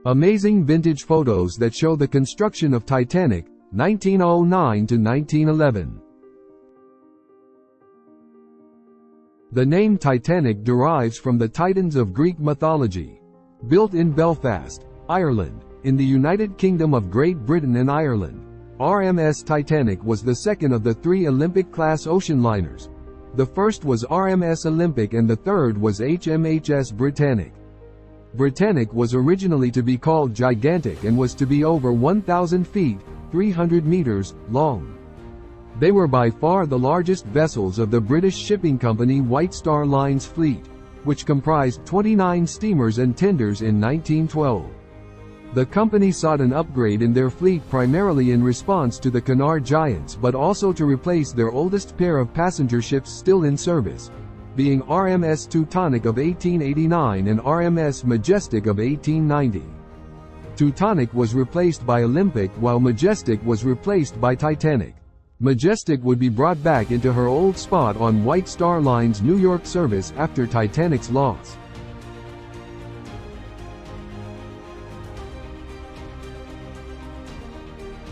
Amazing vintage photos that show the construction of Titanic, 1909 to 1911. The name Titanic derives from the Titans of Greek mythology. Built in Belfast, Ireland, in the United Kingdom of Great Britain and Ireland, RMS Titanic was the second of the 3 Olympic-class ocean liners. The first was RMS Olympic and the third was HMHS Britannic. Britannic was originally to be called Gigantic and was to be over 1,000 feet, 300 meters, long. They were by far the largest vessels of the British shipping company White Star Line's fleet, which comprised 29 steamers and tenders in 1912. The company sought an upgrade in their fleet primarily in response to the Cunard giants but also to replace their oldest pair of passenger ships still in service, being RMS Teutonic of 1889 and RMS Majestic of 1890. Teutonic was replaced by Olympic while Majestic was replaced by Titanic. Majestic would be brought back into her old spot on White Star Line's New York service after Titanic's loss.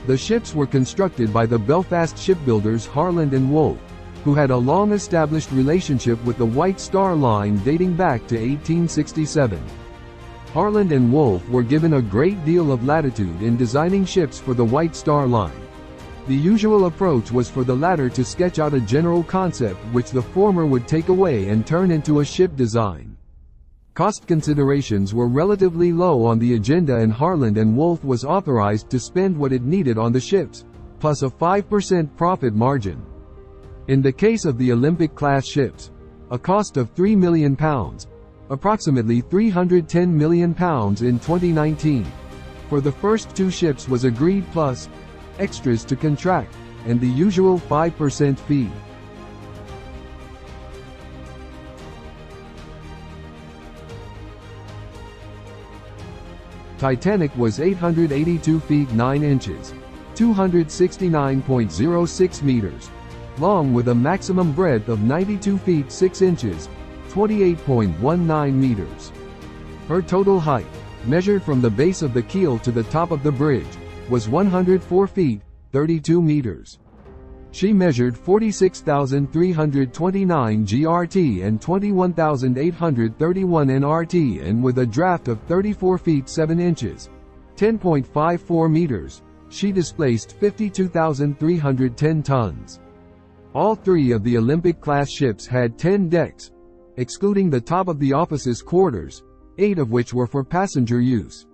The ships were constructed by the Belfast shipbuilders Harland and Wolff, who had a long-established relationship with the White Star Line dating back to 1867. Harland and Wolff were given a great deal of latitude in designing ships for the White Star Line. The usual approach was for the latter to sketch out a general concept which the former would take away and turn into a ship design. Cost considerations were relatively low on the agenda and Harland and Wolff was authorized to spend what it needed on the ships, plus a 5% profit margin. In the case of the Olympic-class ships, a cost of £3 million, approximately £310 million in 2019, for the first 2 ships was agreed plus extras to contract, and the usual 5% fee. Titanic was 882 feet 9 inches, 269.06 meters, long with a maximum breadth of 92 feet 6 inches, 28.19 meters. Her total height, measured from the base of the keel to the top of the bridge, was 104 feet, 32 meters. She measured 46,329 GRT and 21,831 NRT and with a draft of 34 feet 7 inches, 10.54 meters, she displaced 52,310 tons. All 3 of the Olympic-class ships had 10 decks, excluding the top of the officers' quarters, 8 of which were for passenger use.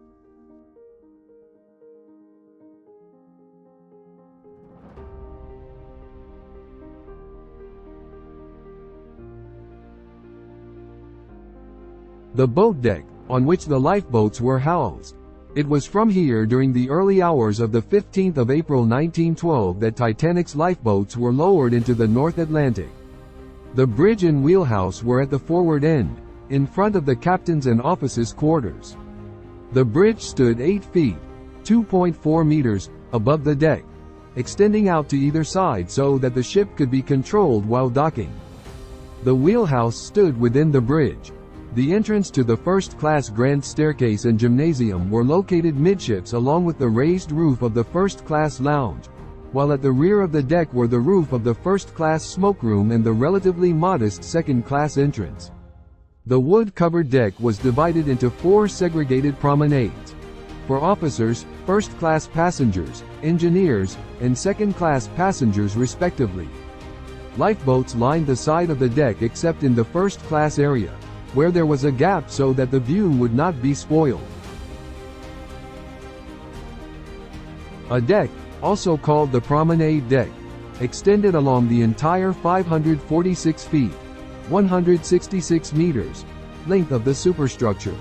The boat deck, on which the lifeboats were housed. It was from here during the early hours of the 15th of April 1912 that Titanic's lifeboats were lowered into the North Atlantic. The bridge and wheelhouse were at the forward end, in front of the captain's and officers' quarters. The bridge stood 8 feet, 2.4 meters, above the deck, extending out to either side so that the ship could be controlled while docking. The wheelhouse stood within the bridge. The entrance to the first-class grand staircase and gymnasium were located midships along with the raised roof of the first-class lounge, while at the rear of the deck were the roof of the first-class smokeroom and the relatively modest second-class entrance. The wood-covered deck was divided into 4 segregated promenades, for officers, first-class passengers, engineers, and second-class passengers respectively. Lifeboats lined the side of the deck except in the first-class area, where there was a gap so that the view would not be spoiled. A deck, also called the promenade deck, extended along the entire 546 feet, 166 meters, length of the superstructure.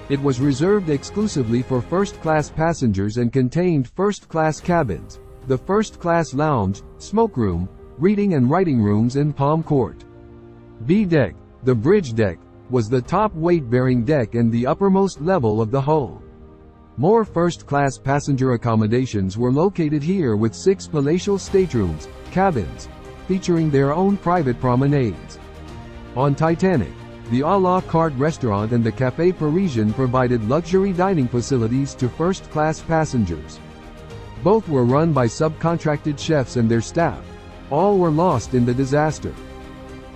It was reserved exclusively for first-class passengers and contained first-class cabins, the first-class lounge, smokeroom, reading and writing rooms and palm court. B deck, the bridge deck, was the top weight-bearing deck and the uppermost level of the hull. More first-class passenger accommodations were located here with 6 palatial staterooms, cabins, featuring their own private promenades. On Titanic, The à la carte restaurant and the Café Parisien provided luxury dining facilities to first-class passengers. Both were run by subcontracted chefs and their staff. All were lost in the disaster.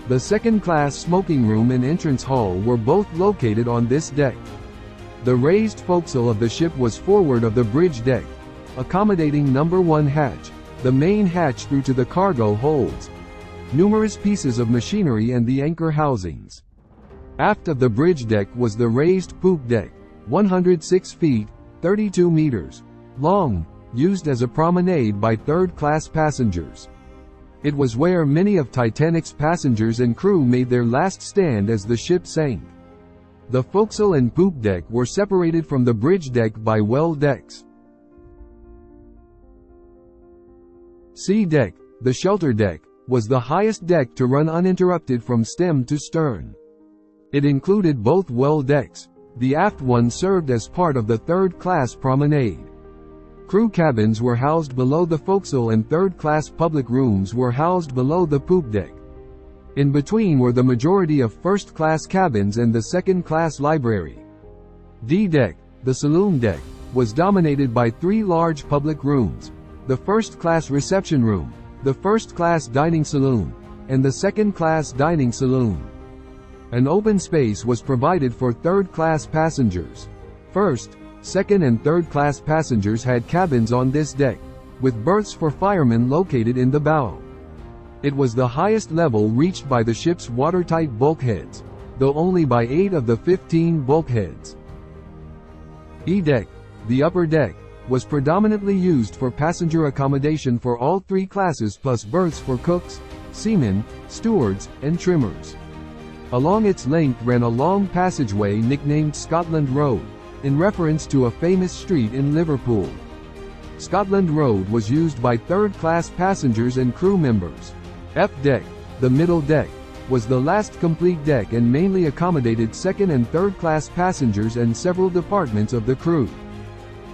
The second-class smoking room and entrance hall were both located on this deck. The raised forecastle of the ship was forward of the bridge deck, accommodating number 1 hatch, the main hatch through to the cargo holds, numerous pieces of machinery and the anchor housings. Aft of the bridge deck was the raised poop deck, 106 feet, 32 meters long, used as a promenade by third-class passengers. It was where many of Titanic's passengers and crew made their last stand as the ship sank. The forecastle and poop deck were separated from the bridge deck by well decks. Sea deck, the shelter deck, was the highest deck to run uninterrupted from stem to stern. It included both well decks. The aft one served as part of the third-class promenade. Crew cabins were housed below the forecastle and third-class public rooms were housed below the poop deck. In between were the majority of first-class cabins and the second-class library. D-deck, the saloon deck, was dominated by 3 large public rooms: the first-class reception room, the first-class dining saloon, and the second-class dining saloon. An open space was provided for third-class passengers. First, second and third-class passengers had cabins on this deck, with berths for firemen located in the bow. It was the highest level reached by the ship's watertight bulkheads, though only by 8 of the 15 bulkheads. E-deck, the upper deck, was predominantly used for passenger accommodation for all 3 classes plus berths for cooks, seamen, stewards, and trimmers. Along its length ran a long passageway nicknamed Scotland Road, in reference to a famous street in Liverpool. Scotland Road was used by third-class passengers and crew members. F-deck, the middle deck, was the last complete deck and mainly accommodated second and third-class passengers and several departments of the crew.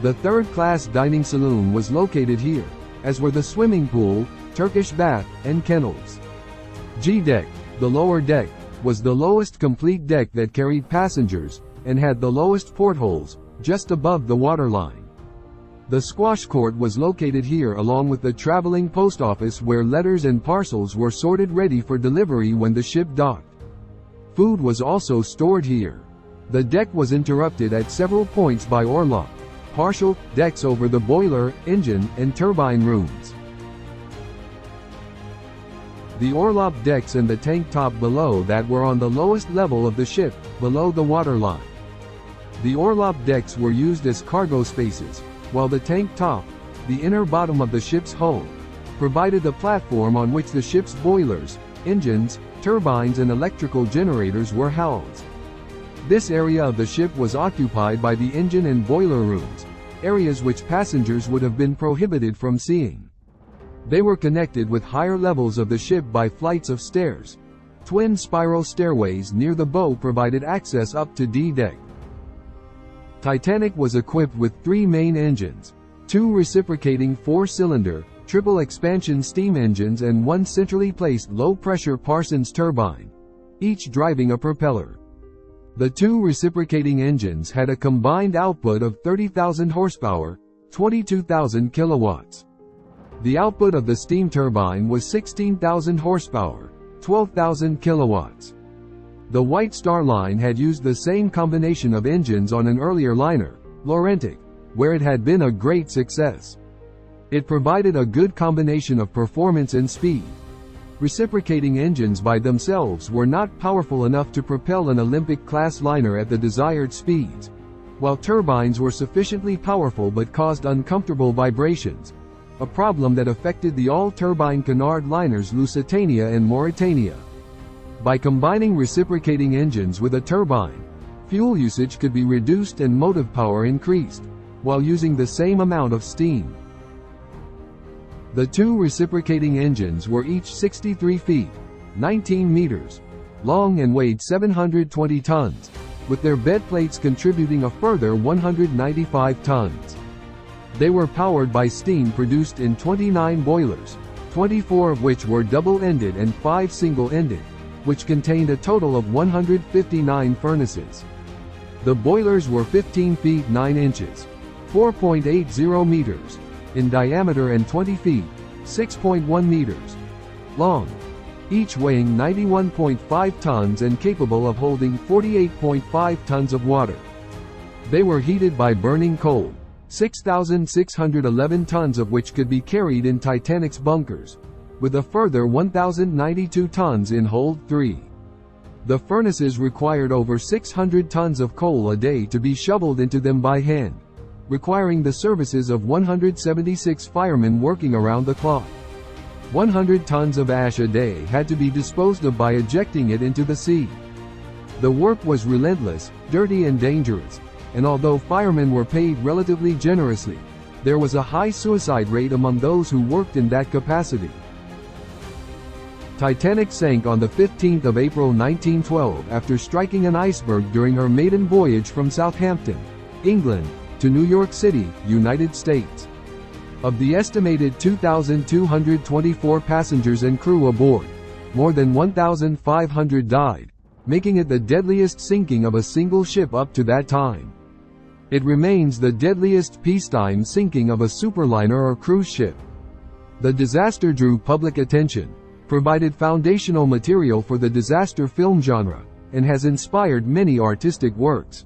The third-class dining saloon was located here, as were the swimming pool, Turkish bath, and kennels. G-deck, the lower deck, was the lowest complete deck that carried passengers, and had the lowest portholes, just above the waterline. The squash court was located here along with the traveling post office where letters and parcels were sorted ready for delivery when the ship docked. Food was also stored here. The deck was interrupted at several points by orlop, partial decks over the boiler, engine, and turbine rooms. The orlop decks and the tank top below that were on the lowest level of the ship, below the waterline. The orlop decks were used as cargo spaces, while the tank top, the inner bottom of the ship's hull, provided the platform on which the ship's boilers, engines, turbines and electrical generators were housed. This area of the ship was occupied by the engine and boiler rooms, areas which passengers would have been prohibited from seeing. They were connected with higher levels of the ship by flights of stairs. Twin spiral stairways near the bow provided access up to D-deck. Titanic was equipped with 3 main engines, 2 reciprocating 4-cylinder, triple expansion steam engines and 1 centrally placed low-pressure Parsons turbine, each driving a propeller. The 2 reciprocating engines had a combined output of 30,000 horsepower, 22,000 kilowatts. The output of the steam turbine was 16,000 horsepower, 12,000 kilowatts. The White Star Line had used the same combination of engines on an earlier liner, Laurentic, where it had been a great success. It provided a good combination of performance and speed. Reciprocating engines by themselves were not powerful enough to propel an Olympic-class liner at the desired speeds, while turbines were sufficiently powerful but caused uncomfortable vibrations, a problem that affected the all-turbine canard liners Lusitania and Mauritania. By combining reciprocating engines with a turbine, fuel usage could be reduced and motive power increased, while using the same amount of steam. The 2 reciprocating engines were each 63 feet, 19 meters, long and weighed 720 tons, with their bed plates contributing a further 195 tons. They were powered by steam produced in 29 boilers, 24 of which were double-ended and 5 single-ended, which contained a total of 159 furnaces. The boilers were 15 feet 9 inches, 4.80 meters, in diameter and 20 feet, 6.1 meters, long, each weighing 91.5 tons and capable of holding 48.5 tons of water. They were heated by burning coal, 6,611 tons of which could be carried in Titanic's bunkers, with a further 1,092 tons in Hold 3. The furnaces required over 600 tons of coal a day to be shoveled into them by hand, requiring the services of 176 firemen working around the clock. 100 tons of ash a day had to be disposed of by ejecting it into the sea. The work was relentless, dirty and dangerous, and although firemen were paid relatively generously, there was a high suicide rate among those who worked in that capacity. Titanic sank on the 15th of April 1912 after striking an iceberg during her maiden voyage from Southampton, England, to New York City, United States. Of the estimated 2,224 passengers and crew aboard, more than 1,500 died, making it the deadliest sinking of a single ship up to that time. It remains the deadliest peacetime sinking of a superliner or cruise ship. The disaster drew public attention, provided foundational material for the disaster film genre, and has inspired many artistic works.